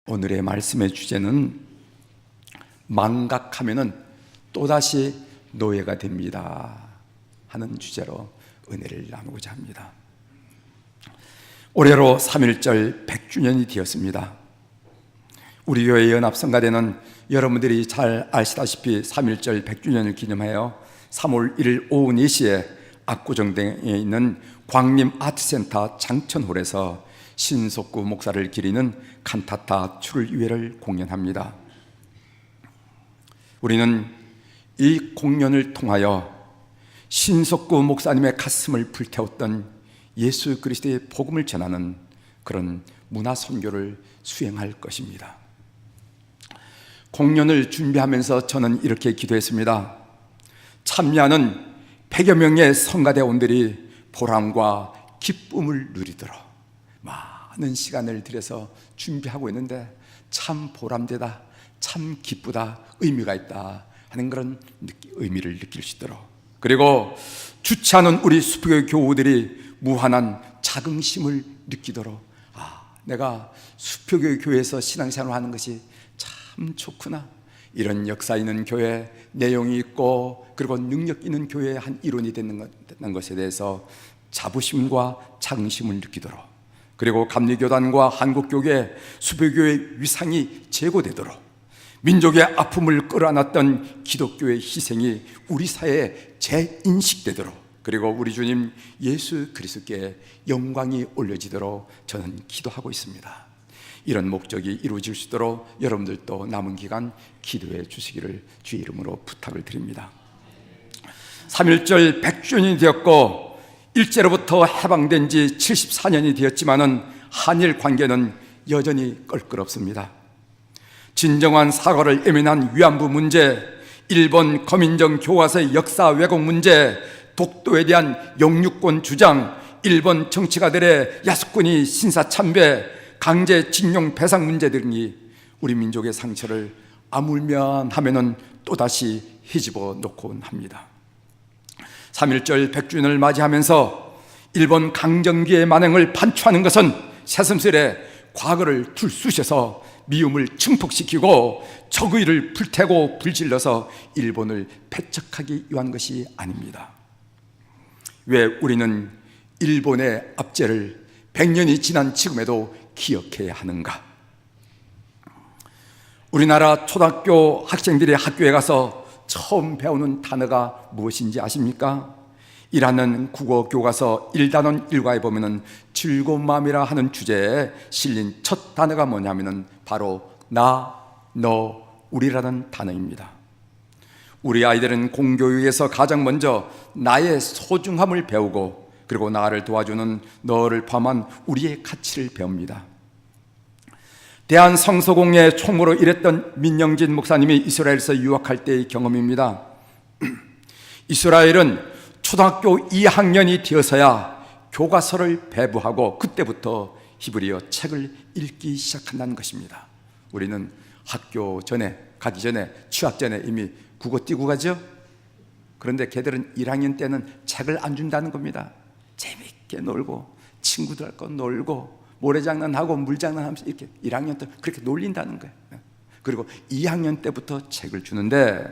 오늘의 말씀의 주제는 망각하면은 또다시 노예가 됩니다 하는 주제로 은혜를 나누고자 합니다. 올해로 3.1절 100주년이 되었습니다. 우리 교회 연합성가대는 여러분들이 잘 아시다시피 3.1절 100주년을 기념하여 3월 1일 오후 4시에 압구정동에 있는 광림아트센터 장천홀에서 신속구 목사를 기리는 칸타타 출유회를 공연합니다. 우리는 이 공연을 통하여 신속구 목사님의 가슴을 불태웠던 예수 그리스도의 복음을 전하는 그런 문화 선교를 수행할 것입니다. 공연을 준비하면서 저는 이렇게 기도했습니다. 참여하는 100여 명의 성가대원들이 보람과 기쁨을 누리도록 많은 시간을 들여서 준비하고 있는데 참 보람되다, 참 기쁘다, 의미가 있다 하는 그런 의미를 느낄 수 있도록, 그리고 주최하는 우리 수표교 교우들이 무한한 자긍심을 느끼도록, 내가 수표교 교회에서 신앙생활을 하는 것이 참 좋구나, 이런 역사 있는 교회, 내용이 있고 그리고 능력 있는 교회의 한 일원이 되는 것에 대해서 자부심과 자긍심을 느끼도록, 그리고 감리교단과 한국교회, 수표교회의 위상이 제고되도록, 민족의 아픔을 끌어안았던 기독교의 희생이 우리 사회에 재인식되도록, 그리고 우리 주님 예수 그리스도께 영광이 올려지도록 저는 기도하고 있습니다. 이런 목적이 이루어질 수 있도록 여러분들도 남은 기간 기도해 주시기를 주의 이름으로 부탁을 드립니다. 3.1절 100주년이 되었고 일제로부터 해방된 지 74년이 되었지만은 한일 관계는 여전히 껄끄럽습니다. 진정한 사과를 애민한 위안부 문제, 일본 거민정 교과서의 역사 왜곡 문제, 독도에 대한 영유권 주장, 일본 정치가들의 야수꾼이 신사참배, 강제징용 배상 문제 등이 우리 민족의 상처를 아물면 하면은 또다시 헤집어 놓곤 합니다. 3.1절 100주년을 맞이하면서 일본 강점기의 만행을 반추하는 것은 새삼스레 과거를 들쑤셔서 미움을 증폭시키고 적의를 불태고 불질러서 일본을 패척하기 위한 것이 아닙니다. 왜 우리는 일본의 압제를 100년이 지난 지금에도 기억해야 하는가? 우리나라 초등학교 학생들이 학교에 가서 처음 배우는 단어가 무엇인지 아십니까? 1학년 국어 교과서 1단원 1과에 보면은 즐거운 마음이라 하는 주제에 실린 첫 단어가 뭐냐면은 바로 나, 너, 우리라는 단어입니다. 우리 아이들은 공교육에서 가장 먼저 나의 소중함을 배우고, 그리고 나를 도와주는 너를 포함한 우리의 가치를 배웁니다. 대한성서공회 총무로 일했던 민영진 목사님이 이스라엘에서 유학할 때의 경험입니다. 이스라엘은 초등학교 2학년이 되어서야 교과서를 배부하고 그때부터 히브리어 책을 읽기 시작한다는 것입니다. 우리는 학교 전에 가기 전에, 취학 전에 이미 국어 띄고 가죠. 그런데 걔들은 1학년 때는 책을 안 준다는 겁니다. 재밌게 놀고 친구들과 놀고 모래장난하고 물장난하면서 이렇게 1학년 때 그렇게 놀린다는 거예요. 그리고 2학년 때부터 책을 주는데,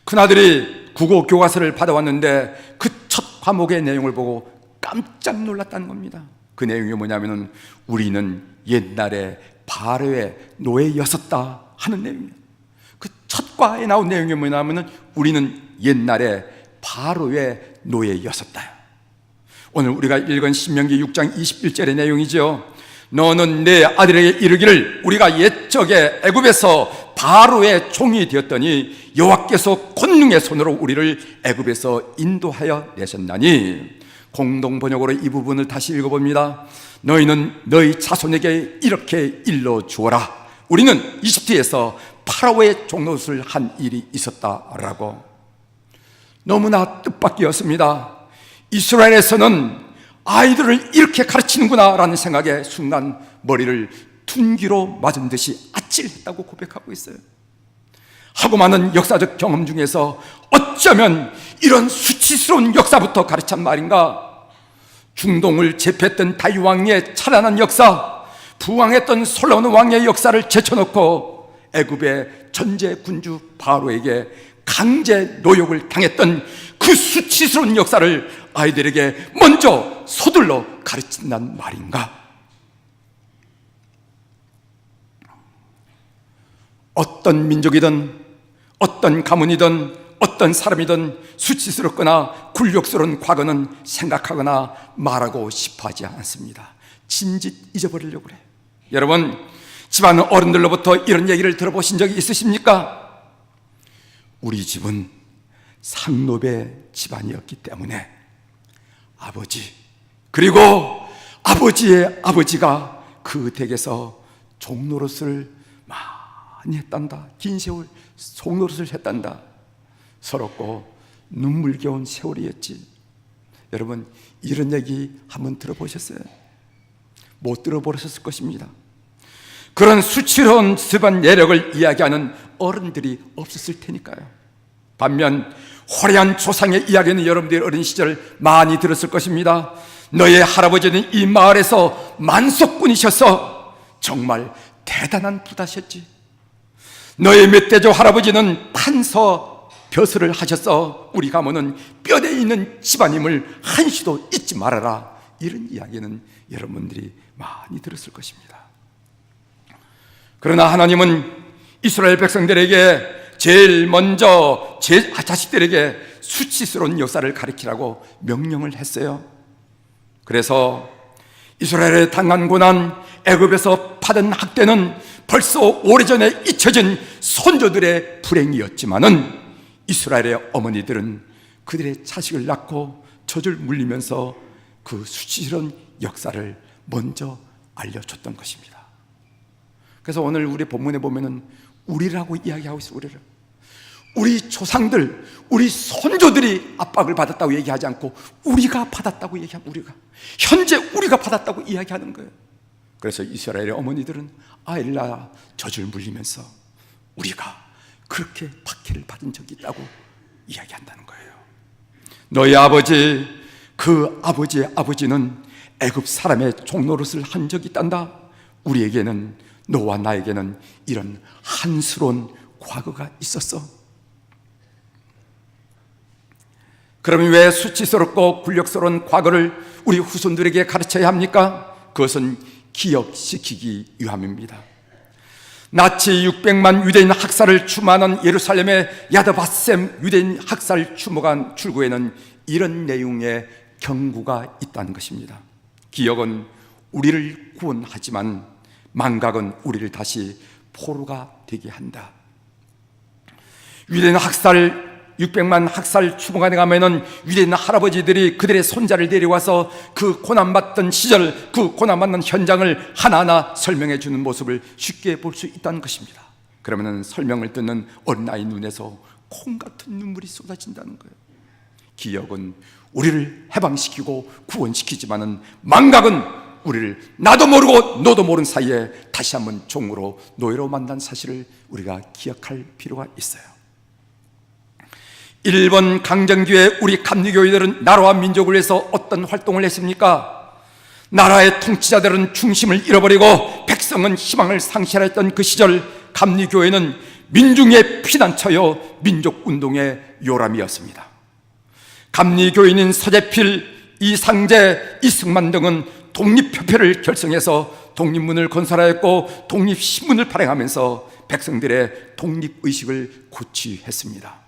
큰아들이 국어 교과서를 받아왔는데 그 첫 과목의 내용을 보고 깜짝 놀랐다는 겁니다. 그 내용이 뭐냐면은 우리는 옛날에 바로의 노예였었다 하는 내용입니다. 그 첫 과에 나온 내용이 뭐냐면은 우리는 옛날에 바로의 노예였었다. 오늘 우리가 읽은 신명기 6장 21절의 내용이죠. 너는 내 아들에게 이르기를 우리가 옛적에 애굽에서 바로의 종이 되었더니 여호와께서 권능의 손으로 우리를 애굽에서 인도하여 내셨나니. 공동 번역으로 이 부분을 다시 읽어봅니다. 너희는 너희 자손에게 이렇게 일러 주어라. 우리는 이집트에서 파라오의 종노릇을 한 일이 있었다라고. 너무나 뜻밖이었습니다. 이스라엘에서는 아이들을 이렇게 가르치는구나 라는 생각에 순간 머리를 둔기로 맞은 듯이 아찔했다고 고백하고 있어요. 하고 많은 역사적 경험 중에서 어쩌면 이런 수치스러운 역사부터 가르친 말인가? 중동을 제패했던 다윗 왕의 찬란한 역사, 부왕했던 솔로몬 왕의 역사를 제쳐놓고 애굽의 전제 군주 바로에게 강제 노역을 당했던 그 수치스러운 역사를 아이들에게 먼저 서둘러 가르친단 말인가? 어떤 민족이든 어떤 가문이든 어떤 사람이든 수치스럽거나 굴욕스러운 과거는 생각하거나 말하고 싶어하지 않습니다. 진짓 잊어버리려고 그래. 여러분, 집안 어른들로부터 이런 얘기를 들어보신 적이 있으십니까? 우리 집은 상노배 집안이었기 때문에 아버지, 그리고 아버지의 아버지가 그 댁에서 종노릇을 많이 했단다. 긴 세월 종노릇을 했단다. 서럽고 눈물겨운 세월이었지. 여러분, 이런 얘기 한번 들어보셨어요? 못 들어보셨을 것입니다. 그런 수치로운 집안 내력을 이야기하는 어른들이 없었을 테니까요. 반면 화려한 조상의 이야기는 여러분들이 어린 시절 많이 들었을 것입니다. 너의 할아버지는 이 마을에서 만석군이셔서 정말 대단한 부다셨지. 너의 멧돼지 할아버지는 판서 벼슬을 하셔서 우리 가문은 뼈대 있는 집안임을 한시도 잊지 말아라. 이런 이야기는 여러분들이 많이 들었을 것입니다. 그러나 하나님은 이스라엘 백성들에게 제일 먼저 제 자식들에게 수치스러운 역사를 가르치라고 명령을 했어요. 그래서 이스라엘의 당한 고난, 애굽에서 받은 학대는 벌써 오래전에 잊혀진 선조들의 불행이었지만은 이스라엘의 어머니들은 그들의 자식을 낳고 젖을 물리면서 그 수치스러운 역사를 먼저 알려줬던 것입니다. 그래서 오늘 우리 본문에 보면은 우리라고 이야기하고 있어요. 우리 조상들, 우리 선조들이 압박을 받았다고 얘기하지 않고 우리가 받았다고 얘기하고, 우리가 현재 우리가 받았다고 이야기하는 거예요. 그래서 이스라엘의 어머니들은 아이를 낳아 젖을 물리면서 우리가 그렇게 박해를 받은 적이 있다고 이야기한다는 거예요. 너희 아버지, 그 아버지의 아버지는 애굽 사람의 종노릇을 한 적이 있단다. 우리에게는, 너와 나에게는 이런 한스러운 과거가 있었어. 그러면 왜 수치스럽고 굴욕스러운 과거를 우리 후손들에게 가르쳐야 합니까? 그것은 기억시키기 위함입니다. 나치 600만 유대인 학살을 추모하는 예루살렘의 야드바셈 유대인 학살 추모관 출구에는 이런 내용의 경고가 있다는 것입니다. 기억은 우리를 구원하지만 망각은 우리를 다시 포로가 되게 한다. 유대인 학살 600만 학살 추모관에 가면은 유대인 할아버지들이 그들의 손자를 데려와서 그 고난받던 시절, 그 고난받는 현장을 하나하나 설명해 주는 모습을 쉽게 볼 수 있다는 것입니다. 그러면은 설명을 듣는 어린아이 눈에서 콩 같은 눈물이 쏟아진다는 거예요. 기억은 우리를 해방시키고 구원시키지만은 망각은 우리를 나도 모르고 너도 모르는 사이에 다시 한번 종으로 노예로 만난 사실을 우리가 기억할 필요가 있어요. 일본 강점기에 우리 감리교회들은 나라와 민족을 위해서 어떤 활동을 했습니까? 나라의 통치자들은 중심을 잃어버리고 백성은 희망을 상실했던 그 시절, 감리교회는 민중의 피난처여 민족운동의 요람이었습니다. 감리교인인 서재필, 이상재, 이승만 등은 독립협회를 결성해서 독립문을 건설하였고 독립신문을 발행하면서 백성들의 독립의식을 고취했습니다.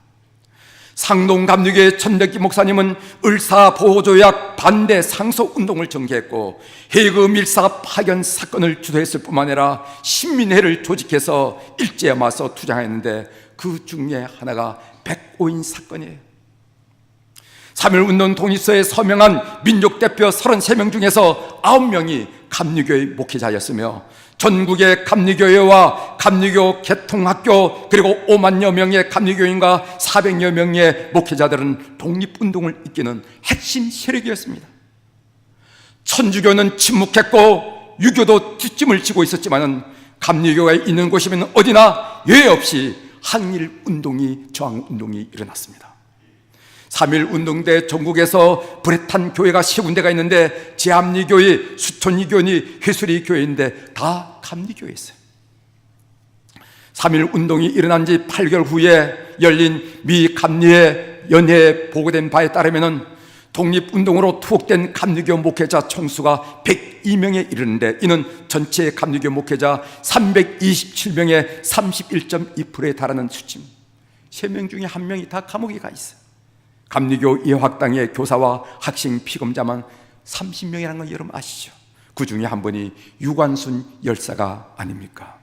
상동감리교회 전덕기 목사님은 을사보호조약 반대 상소운동을 전개했고 해그 밀사 파견 사건을 주도했을 뿐만 아니라 신민회를 조직해서 일제에 맞서 투쟁했는데 그 중에 하나가 백오인 사건이에요. 3.1운동 독립서에 서명한 민족대표 33명 중에서 9명이 감리교회 목회자였으며 전국의 감리교회와 감리교 개통학교 그리고 5만여 명의 감리교인과 400여 명의 목회자들은 독립운동을 이끄는 핵심 세력이었습니다. 천주교는 침묵했고 유교도 뒷짐을 지고 있었지만 감리교가 있는 곳이면 어디나 예외 없이 항일운동이, 저항운동이 일어났습니다. 3.1운동 때 전국에서 불에 탄 교회가 3군데가 있는데 제합리교회, 수천리교회, 회수리교회인데 다 감리교회였어요. 3.1운동이 일어난 지 8개월 후에 열린 미 감리회 연회에 보고된 바에 따르면 독립운동으로 투옥된 감리교 목회자 총수가 102명에 이르는데 이는 전체 감리교 목회자 327명의 31.2%에 달하는 수치입니다. 3명 중에 1명이 다 감옥에 가 있어요. 감리교 예학당의 교사와 학생 피검자만 30명이라는 건 여러분 아시죠? 그 중에 한 분이 유관순 열사가 아닙니까?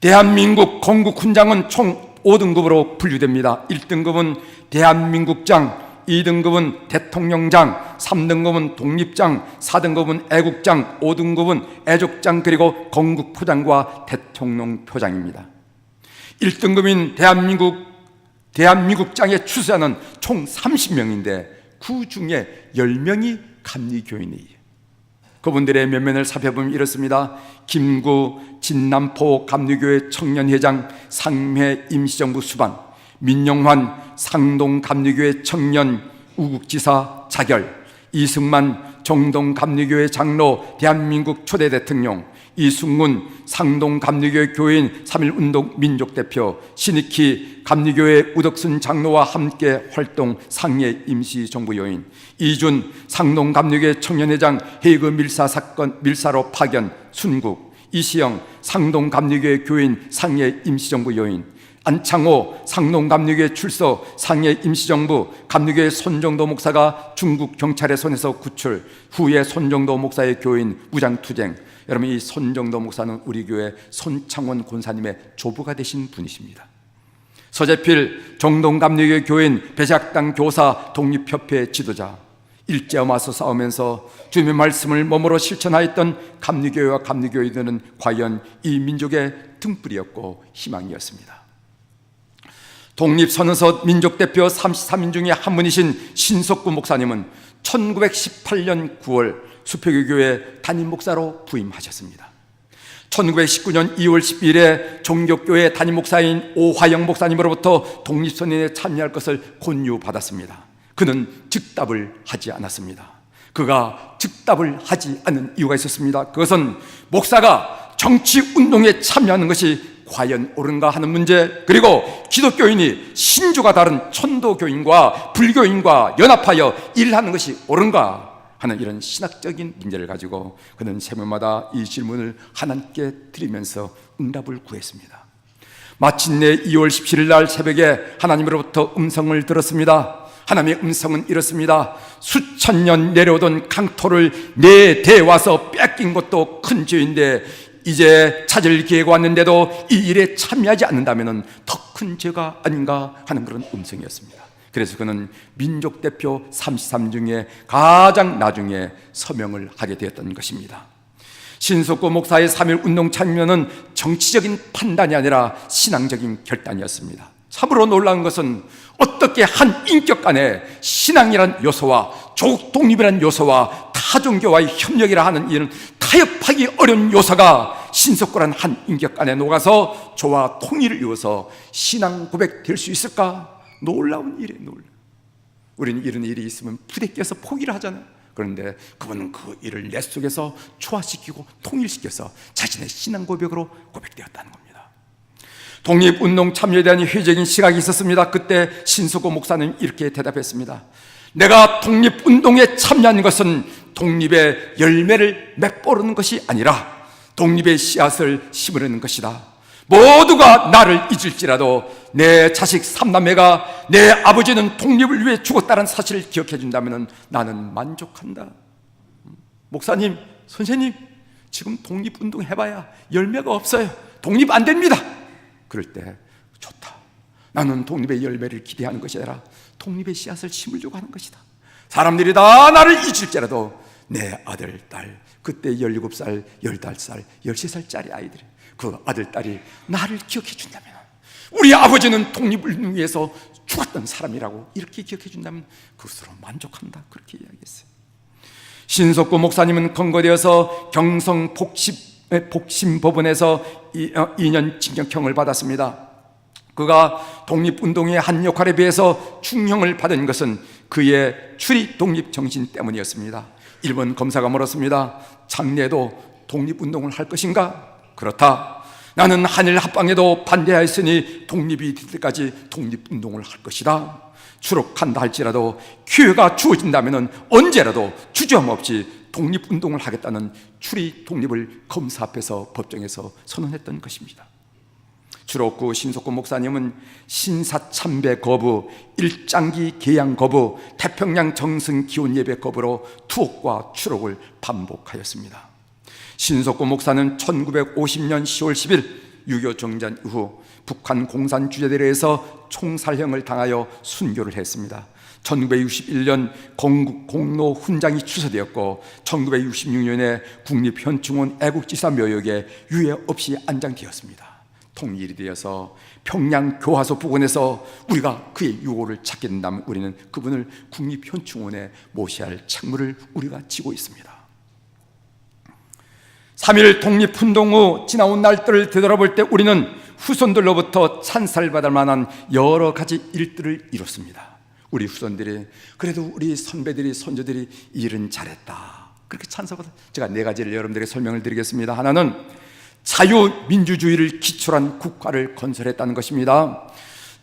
대한민국 건국훈장은 총 5등급으로 분류됩니다. 1등급은 대한민국장, 2등급은 대통령장, 3등급은 독립장, 4등급은 애국장, 5등급은 애족장, 그리고 건국포장과 대통령표장입니다. 1등급인 대한민국장에 추수하는 총 30명인데 그 중에 10명이 감리교인이에요. 그분들의 면면을 살펴보면 이렇습니다. 김구 진남포 감리교회 청년회장 상해 임시정부 수반, 민영환 상동 감리교회 청년 우국지사 자결, 이승만 정동 감리교회 장로 대한민국 초대 대통령, 이승문 상동 감리교회 교인 3.1운동 민족대표, 신익희 감리교회 우덕순 장로와 함께 활동 상해 임시정부 요인, 이준 상동 감리교회 청년회장 헤이그 밀사 사건 밀사로 파견 순국, 이시영 상동 감리교회 교인 상해 임시정부 요인, 안창호 상동 감리교회 출소 상해 임시정부, 감리교회 손정도 목사가 중국 경찰의 손에서 구출, 후에 손정도 목사의 교인 무장투쟁. 여러분, 이 손정도 목사는 우리 교회 손창원 권사님의 조부가 되신 분이십니다. 서재필 정동감리교회 교인, 배작당 교사, 독립협회 지도자, 일제와 맞서 싸우면서 주님의 말씀을 몸으로 실천하였던 감리교회와 감리교회들은 과연 이 민족의 등불이었고 희망이었습니다. 독립선언서 민족대표 33인 중에 한 분이신 신석구 목사님은 1918년 9월 수표교교회 담임 목사로 부임하셨습니다. 1919년 2월 10일에 종교교회 담임 목사인 오화영 목사님으로부터 독립선언에 참여할 것을 권유받았습니다. 그는 즉답을 하지 않았습니다. 그가 즉답을 하지 않은 이유가 있었습니다. 그것은 목사가 정치운동에 참여하는 것이 과연 옳은가 하는 문제, 그리고 기독교인이 신조가 다른 천도교인과 불교인과 연합하여 일하는 것이 옳은가 하는 이런 신학적인 문제를 가지고 그는 새해마다 이 질문을 하나님께 드리면서 응답을 구했습니다. 마침내 2월 17일 날 새벽에 하나님으로부터 음성을 들었습니다. 하나님의 음성은 이렇습니다. 수천 년 내려오던 강토를 내 대에 와서 뺏긴 것도 큰 죄인데 이제 찾을 기회가 왔는데도 이 일에 참여하지 않는다면 더 큰 죄가 아닌가 하는 그런 음성이었습니다. 그래서 그는 민족대표 33 중에 가장 나중에 서명을 하게 되었던 것입니다. 신석구 목사의 3.1운동 참여는 정치적인 판단이 아니라 신앙적인 결단이었습니다. 참으로 놀라운 것은 어떻게 한 인격 간에 신앙이란 요소와 조국 독립이라는 요소와 타종교와의 협력이라 하는 이런 타협하기 어려운 요소가 신석구라는 한 인격 간에 녹아서 조화 통일을 이루어서 신앙 고백될 수 있을까? 놀라운 일이에요. 우리는 이런 일이 있으면 부대껴서 포기를 하잖아요. 그런데 그분은 그 일을 내 속에서 조화시키고 통일시켜서 자신의 신앙 고백으로 고백되었다는 겁니다. 독립운동 참여에 대한 회적인 시각이 있었습니다. 그때 신석구 목사는 이렇게 대답했습니다. 내가 독립운동에 참여한 것은 독립의 열매를 맺보르는 것이 아니라 독립의 씨앗을 심으려는 것이다. 모두가 나를 잊을지라도 내 자식 삼남매가 내 아버지는 독립을 위해 죽었다는 사실을 기억해 준다면 나는 만족한다. 목사님, 선생님, 지금 독립운동 해봐야 열매가 없어요. 독립 안 됩니다. 그럴 때 좋다. 나는 독립의 열매를 기대하는 것이 아니라 독립의 씨앗을 심으려고 하는 것이다. 사람들이 다 나를 잊을지라도 내 아들, 딸, 그때 17살, 15살, 13살짜리 아이들이 그 아들, 딸이 나를 기억해 준다면, 우리 아버지는 독립을 위해서 죽었던 사람이라고 이렇게 기억해 준다면 그것으로 만족한다. 그렇게 이야기했어요. 신석구 목사님은 검거되어서 경성 복심법원에서 2년 징역형을 받았습니다. 그가 독립운동의 한 역할에 비해서 중형을 받은 것은 그의 추리 독립 정신 때문이었습니다. 일본 검사가 물었습니다. 장래에도 독립운동을 할 것인가? 그렇다. 나는 한일 합방에도 반대하였으니 독립이 될 때까지 독립운동을 할 것이다. 추록한다 할지라도 기회가 주어진다면 언제라도 주저함없이 독립운동을 하겠다는 추리 독립을 검사 앞에서 법정에서 선언했던 것입니다. 추록 후 신석구 목사님은 신사참배 거부, 일장기 개양 거부, 태평양 정승 기원 예배 거부로 투옥과 추록을 반복하였습니다. 신석구 목사는 1950년 10월 10일 6.25 정전 이후 북한 공산 주재들에서 총살형을 당하여 순교를 했습니다. 1961년 공로 훈장이 취소되었고 1966년에 국립현충원 애국지사 묘역에 유해 없이 안장되었습니다. 통일이 되어서 평양 교화소 부근에서 우리가 그의 유고를 찾게 된다면 우리는 그분을 국립현충원에 모셔야 할 책무를 우리가 지고 있습니다. 3.1 독립운동 후 지나온 날들을 되돌아볼 때 우리는 후손들로부터 찬사를 만한 여러 가지 일들을 이뤘습니다. 우리 후손들이 그래도 우리 선배들이 선조들이 일은 잘했다 그렇게 찬사받아. 제가 네 가지를 여러분들에게 설명을 드리겠습니다. 하나는 자유민주주의를 기초로 한 국가를 건설했다는 것입니다.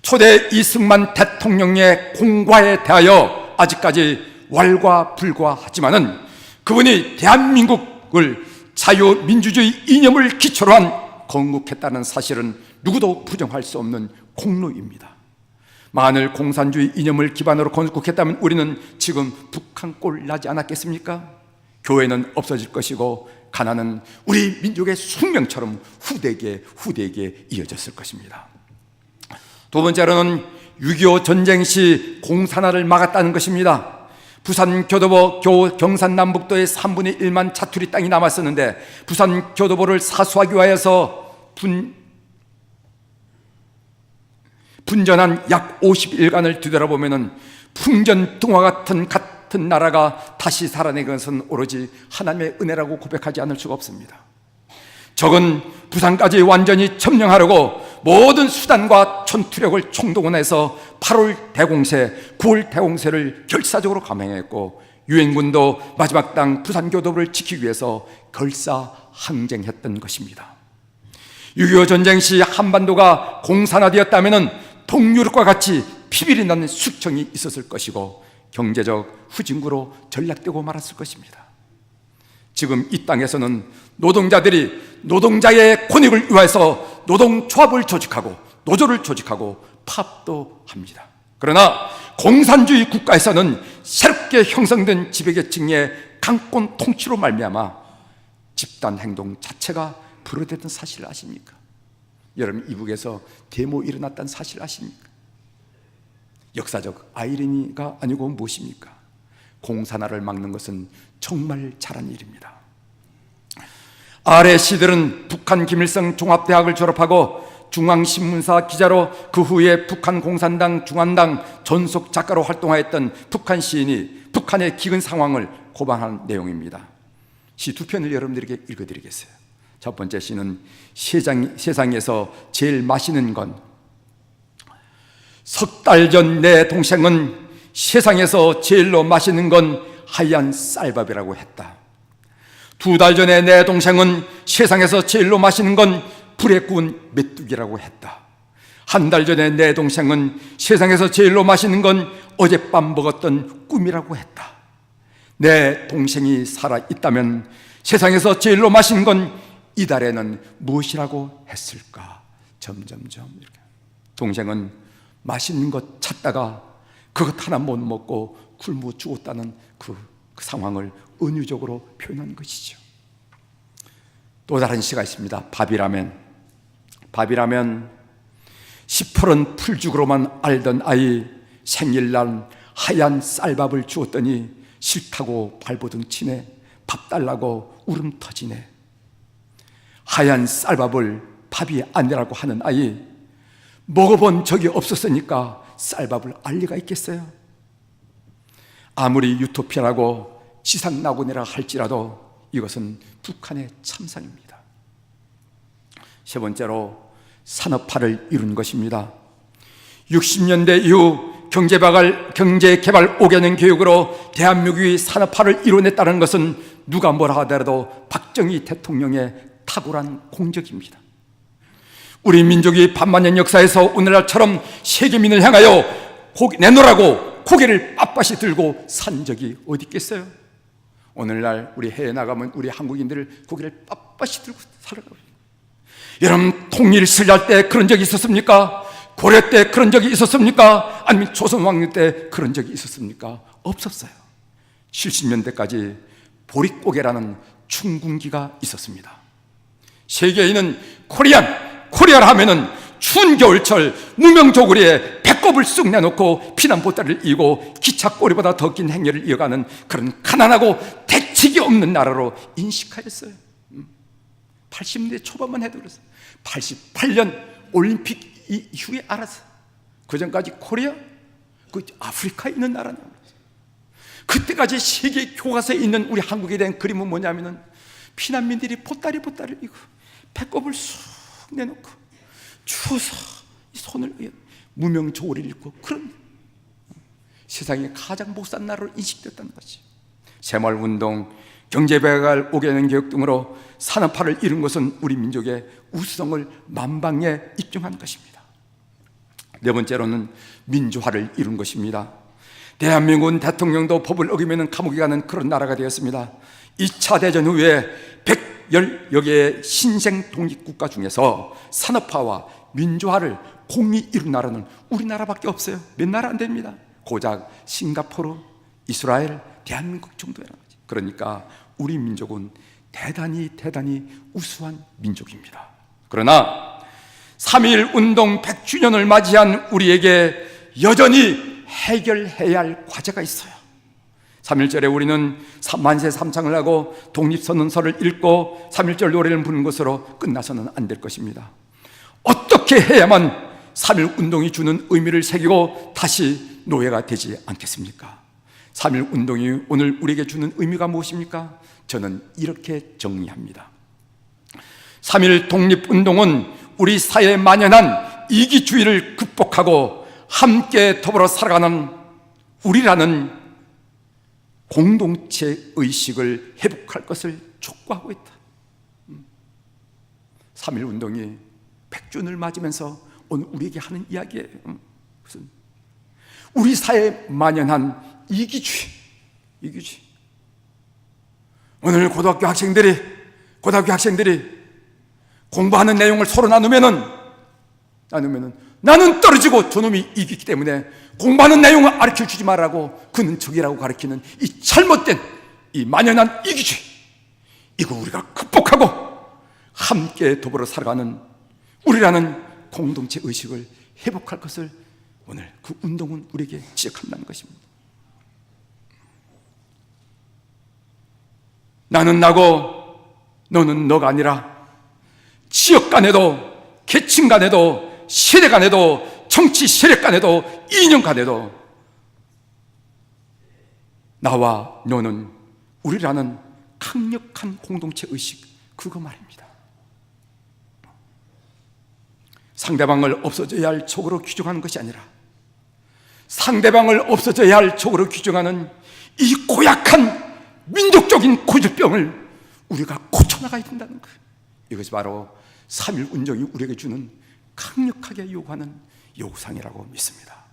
초대 이승만 대통령의 공과에 대하여 아직까지 왈가불과하지만은 그분이 대한민국을 자유민주주의 이념을 기초로 한 건국했다는 사실은 누구도 부정할 수 없는 공로입니다. 만일 공산주의 이념을 기반으로 건국했다면 우리는 지금 북한 꼴 나지 않았겠습니까? 교회는 없어질 것이고 가난은 우리 민족의 숙명처럼 후대에게 이어졌을 것입니다. 두 번째로는 6.25 전쟁 시 공산화를 막았다는 것입니다. 부산 교도보 경산남북도의 3분의 1만 자투리 땅이 남았었는데 부산 교도보를 사수하기 위하여서 분전한 약 50일간을 뒤돌아보면 풍전등화 같은 나라가 다시 살아낸 것은 오로지 하나님의 은혜라고 고백하지 않을 수가 없습니다. 적은 부산까지 완전히 점령하려고 모든 수단과 전투력을 총동원해서 8월 대공세, 9월 대공세를 결사적으로 감행했고 유엔군도 마지막 땅 부산교도부를 지키기 위해서 결사항쟁했던 것입니다. 6.25 전쟁 시 한반도가 공산화되었다면 동유럽과 같이 피비린 나는 숙청이 있었을 것이고 경제적 후진국으로 전락되고 말았을 것입니다. 지금 이 땅에서는 노동자들이 노동자의 권익을 위해서 노동조합을 조직하고 노조를 조직하고 파업도 합니다. 그러나 공산주의 국가에서는 새롭게 형성된 지배계층의 강권 통치로 말미암아 집단 행동 자체가 불허됐던 사실을 아십니까? 여러분 이북에서 데모 일어났다는 사실 아십니까? 역사적 아이러니가 아니고 무엇입니까? 공산화를 막는 것은 정말 잘한 일입니다. 아래 씨들은 북한 김일성 종합대학을 졸업하고 중앙신문사 기자로 그 후에 북한 공산당 중앙당 전속 작가로 활동하였던 북한 시인이 북한의 기근 상황을 고방한 내용입니다. 시 두 편을 여러분들에게 읽어드리겠어요. 첫 번째 시는 세상에서 제일 맛있는 건 석 달 전 내 동생은 세상에서 제일로 맛있는 건 하얀 쌀밥이라고 했다. 2달 전에 내 동생은 세상에서 제일로 맛있는 건 불에 구운 메뚜기라고 했다. 1달 전에 내 동생은 세상에서 제일로 맛있는 건 어젯밤 먹었던 꿈이라고 했다. 내 동생이 살아있다면 세상에서 제일로 맛있는 건 이달에는 무엇이라고 했을까? 점점점 이렇게. 동생은 맛있는 것 찾다가 그것 하나 못 먹고 굶어 죽었다는 그 상황을 은유적으로 표현한 것이죠. 또 다른 시가 있습니다. 밥이라면 시퍼런 풀죽으로만 알던 아이 생일날 하얀 쌀밥을 주었더니 싫다고 발버둥 치네. 밥 달라고 울음 터지네. 하얀 쌀밥을 밥이 아니라고 하는 아이, 먹어본 적이 없었으니까 쌀밥을 알 리가 있겠어요? 아무리 유토피아라고 지상낙원이라 할지라도 이것은 북한의 참상입니다. 세 번째로 산업화를 이룬 것입니다. 60년대 이후 경제개발 5개년 교육으로 대한민국이 산업화를 이뤄냈다는 것은 누가 뭐라 하더라도 박정희 대통령의 탁월한 공적입니다. 우리 민족이 반만년 역사에서 오늘날처럼 세계민을 향하여 내놓으라고 고개를 빳빳이 들고 산 적이 어디 있겠어요? 오늘날 우리 해외 나가면 우리 한국인들을 고개를 빳빳이 들고 살아가고, 여러분 통일 설날 때 그런 적이 있었습니까? 고려 때 그런 적이 있었습니까? 아니면 조선 왕조 때 그런 적이 있었습니까? 없었어요. 70년대까지 보릿고개라는 춘궁기가 있었습니다. 세계에는 코리아 하면은 추운 겨울철 무명조구리에 배꼽을 쑥 내놓고 피난 보따리를 이고 기차 꼬리보다 더 긴 행렬을 이어가는 그런 가난하고 대책이 없는 나라로 인식하였어요. 80년대 초반만 해도 그랬어요. 88년 올림픽 이후에 알았어요. 그 전까지 코리아, 그 아프리카에 있는 나라는, 그때까지 세계 교과서에 있는 우리 한국에 대한 그림은 뭐냐면은 피난민들이 보따리를 이고 배꼽을 쑥 내놓고 추워서 손을 무명조리를 입고 그런 세상에 가장 못산 나라로 인식됐다는 거지. 새마을운동, 경제개발 5개년 교육 등으로 산업화를 이룬 것은 우리 민족의 우수성을 만방에 입증한 것입니다. 네 번째로는 민주화를 이룬 것입니다. 대한민국은 대통령도 법을 어기면 감옥에 가는 그런 나라가 되었습니다. 2차 대전 후에 110여 개의 신생 독립국가 중에서 산업화와 민주화를 공히 이룬 나라는 우리나라밖에 없어요. 몇 나라 안 됩니다. 고작 싱가포르, 이스라엘, 대한민국 정도라는 거지. 그러니까 우리 민족은 대단히 우수한 민족입니다. 그러나 3.1 운동 100주년을 맞이한 우리에게 여전히 해결해야 할 과제가 있어요. 3.1절에 우리는 만세 삼창을 하고 독립선언서를 읽고 3.1절 노래를 부르는 것으로 끝나서는 안 될 것입니다. 어떻게 해야만 3.1 운동이 주는 의미를 새기고 다시 노예가 되지 않겠습니까? 3.1 운동이 오늘 우리에게 주는 의미가 무엇입니까? 저는 이렇게 정리합니다. 3.1 독립운동은 우리 사회에 만연한 이기주의를 극복하고 함께 더불어 살아가는 우리라는 공동체 의식을 회복할 것을 촉구하고 있다. 3.1 운동이 100주년을 맞으면서 오늘 우리에게 하는 이야기예요. 무슨 우리 사회에 만연한 이기주의. 오늘 고등학교 학생들이 공부하는 내용을 서로 나누면은 나는 떨어지고 저놈이 이기기 때문에 공부하는 내용을 가르쳐주지 말라고 그는 적이라고 가르치는 이 잘못된 이 만연한 이기주의, 이거 우리가 극복하고 함께 더불어 살아가는 우리라는 공동체 의식을 회복할 것을 오늘 그 운동은 우리에게 지적한다는 것입니다. 나는 나고 너는 너가 아니라 지역 간에도 계층 간에도 세대 간에도 정치 세력 간에도 이념 간에도 나와 너는 우리라는 강력한 공동체 의식, 그거 말입니다. 상대방을 없어져야 할 적으로 규정하는 것이 아니라 상대방을 없어져야 할 적으로 규정하는 이 고약한 민족적인 고질병을 우리가 고쳐나가야 된다는 거예요. 이것이 바로 3.1 운동이 우리에게 주는 강력하게 요구하는 요구사항이라고 믿습니다.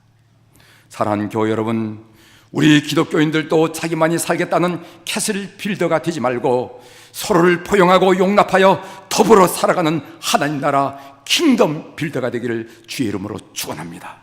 사랑하는 교회 여러분, 우리 기독교인들도 자기만이 살겠다는 캐슬 빌더가 되지 말고 서로를 포용하고 용납하여 더불어 살아가는 하나님 나라 킹덤 빌더가 되기를 주의 이름으로 축원합니다.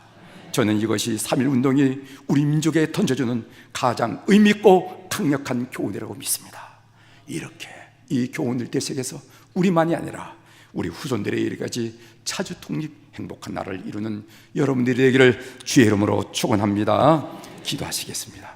저는 이것이 3.1 운동이 우리 민족에 던져주는 가장 의미있고 강력한 교훈이라고 믿습니다. 이렇게 이 교훈을 되새겨서 우리만이 아니라 우리 후손들에 이르기까지 자주 독립 행복한 나라를 이루는 여러분들이 되기를 주의 이름으로 축원합니다. 기도하시겠습니다.